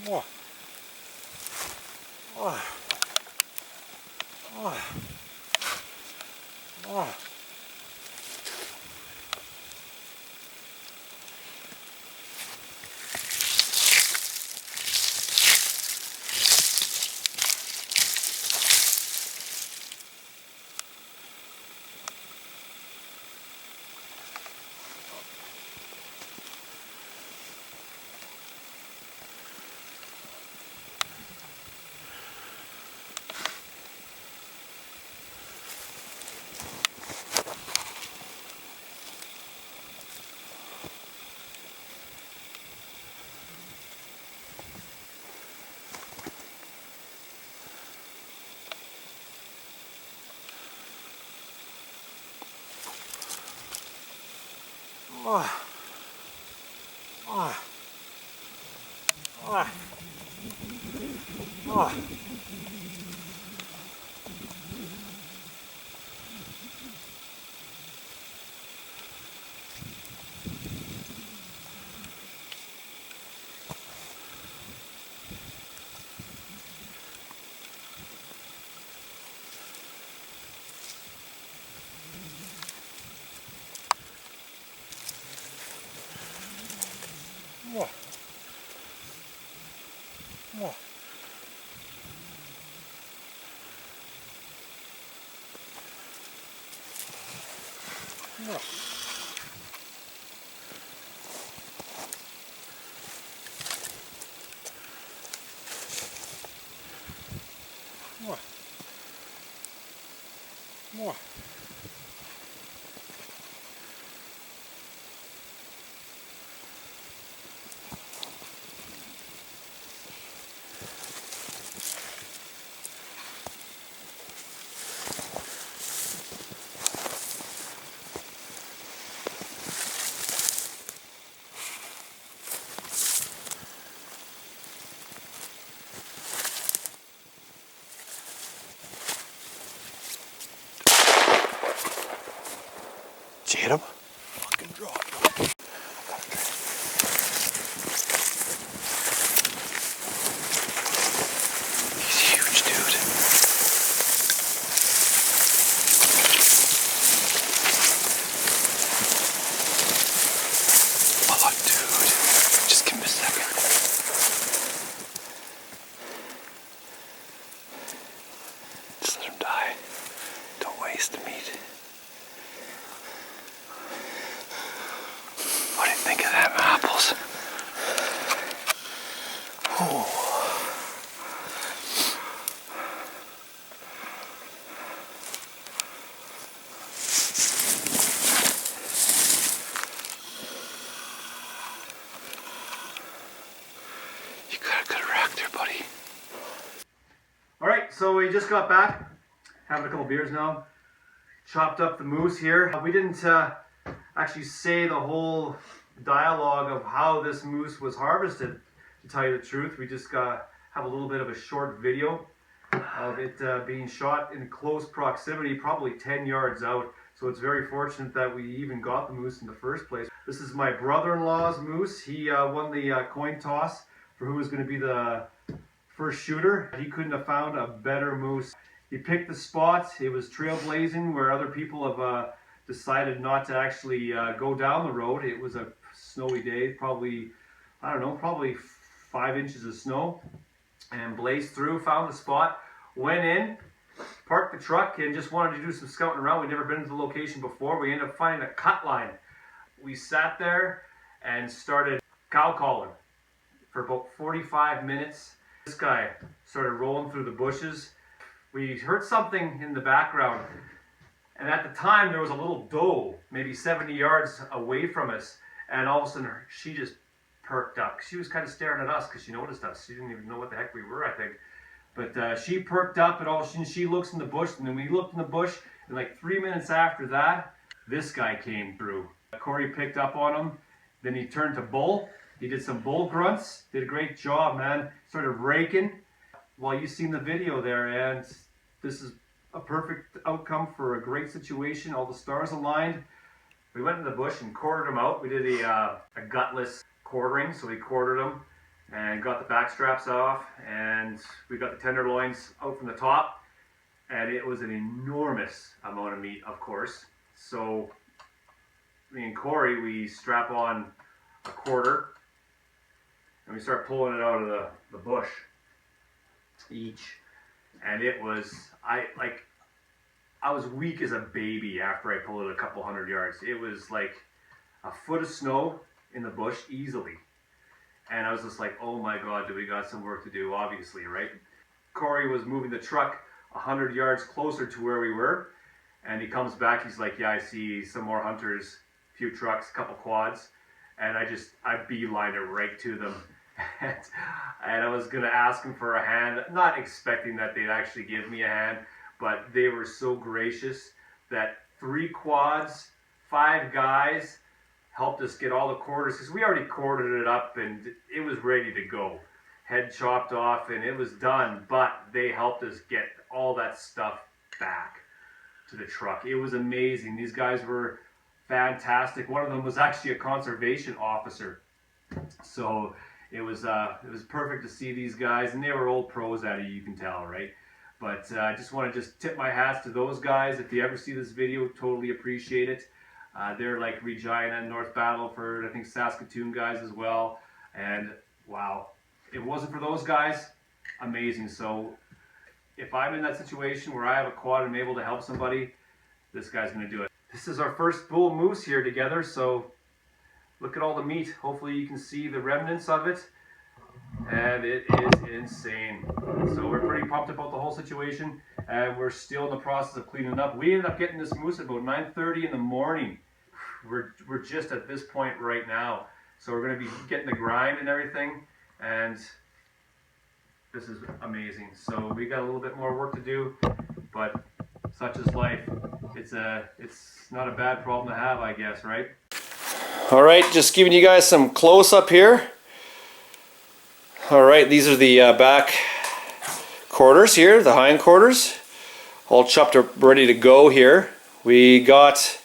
Mwah. Mwah. Mwah. Mwah. Mwah. Mwah. Mwah. Mwah. Mwah. Mwah. Mwah. Mwah. Mwah. Did you hit him? Fucking drop. He's huge, dude. Oh, dude. Just give me a second. Just let him die. Don't waste the meat. What do you think of them apples? Oh. You got a good rack there, buddy. All right, so we just got back, having a couple beers now. Chopped up the moose here. We didn't actually say the whole dialogue of how this moose was harvested, to tell you the truth. We just have a little bit of a short video of it being shot in close proximity, probably 10 yards out. So it's very fortunate that we even got the moose in the first place. This is my brother-in-law's moose. He won the coin toss for who was going to be the first shooter. He couldn't have found a better moose. He picked the spot. It was trailblazing where other people have decided not to actually go down the road. It was a snowy day, probably, I don't know, probably 5 inches of snow, and blazed through, found the spot, went in, parked the truck, and just wanted to do some scouting around. We'd never been to the location before. We ended up finding a cut line. We sat there and started cow calling for about 45 minutes. This guy started rolling through the bushes. We heard something in the background, and at the time there was a little doe, maybe 70 yards away from us, and all of a sudden she just perked up. She was kind of staring at us because she noticed us. She didn't even know what the heck we were, I think. But she perked up, and all of a sudden she looks in the bush, and then we looked in the bush, and like 3 minutes after that, this guy came through. Corey picked up on him, then he turned to bull. He did some bull grunts, did a great job, man. Started raking. Well, you've seen the video there, and this is a perfect outcome for a great situation. All the stars aligned. We went in the bush and quartered him out. We did a gutless quartering, so we quartered him, and got the back straps off, and we got the tenderloins out from the top, and it was an enormous amount of meat, of course. So me and Corey, we strap on a quarter and we start pulling it out of the bush each, and it was, I was weak as a baby after I pulled it a couple hundred yards. It was like a foot of snow in the bush easily. And I was just like, oh my God, do we got some work to do, obviously, right? Corey was moving the truck 100 yards closer to where we were. And he comes back, he's like, yeah, I see some more hunters, a few trucks, a couple quads. And I beelined it right to them. And I was gonna ask him for a hand, not expecting that they'd actually give me a hand, but they were so gracious that 3 quads, 5 guys, helped us get all the quarters, because we already quartered it up and it was ready to go. Head chopped off and it was done, but they helped us get all that stuff back to the truck. It was amazing. These guys were fantastic. One of them was actually a conservation officer. So it was perfect to see these guys, and they were old pros at it, you can tell, right? But I just want to tip my hats to those guys. If you ever see this video, totally appreciate it. They're like Regina, North Battleford, I think Saskatoon guys as well. And wow, if it wasn't for those guys, amazing. So if I'm in that situation where I have a quad and I'm able to help somebody, this guy's gonna do it. This is our first bull moose here together, so look at all the meat. Hopefully you can see the remnants of it. And it is insane. So we're pretty pumped about the whole situation, and we're still in the process of cleaning up. We ended up getting this moose at about 9:30 in the morning. We're just at this point right now. So we're going to be getting the grind and everything, and this is amazing. So we got a little bit more work to do, but such is life. It's not a bad problem to have, I guess, right? All right, just giving you guys some close up here. All right, these are the back quarters here, the hind quarters, all chopped up, ready to go here. We got,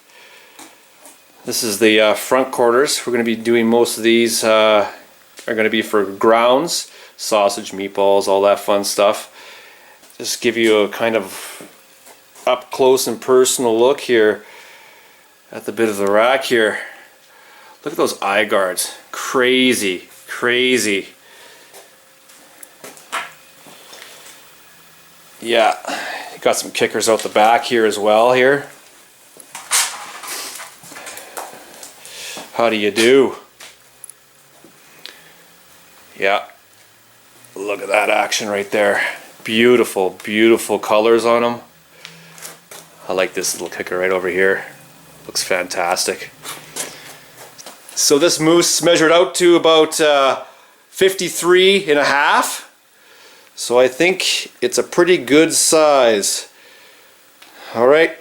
this is the front quarters. We're going to be doing most of these are going to be for grounds, sausage, meatballs, all that fun stuff. Just give you a kind of up close and personal look here at the bit of the rack here. Look at those eye guards, crazy, crazy. Yeah, got some kickers out the back here as well here. How do you do? Yeah, look at that action right there. Beautiful, beautiful colors on them. I like this little kicker right over here. Looks fantastic. So this moose measured out to about 53 and a half. So I think it's a pretty good size. All right,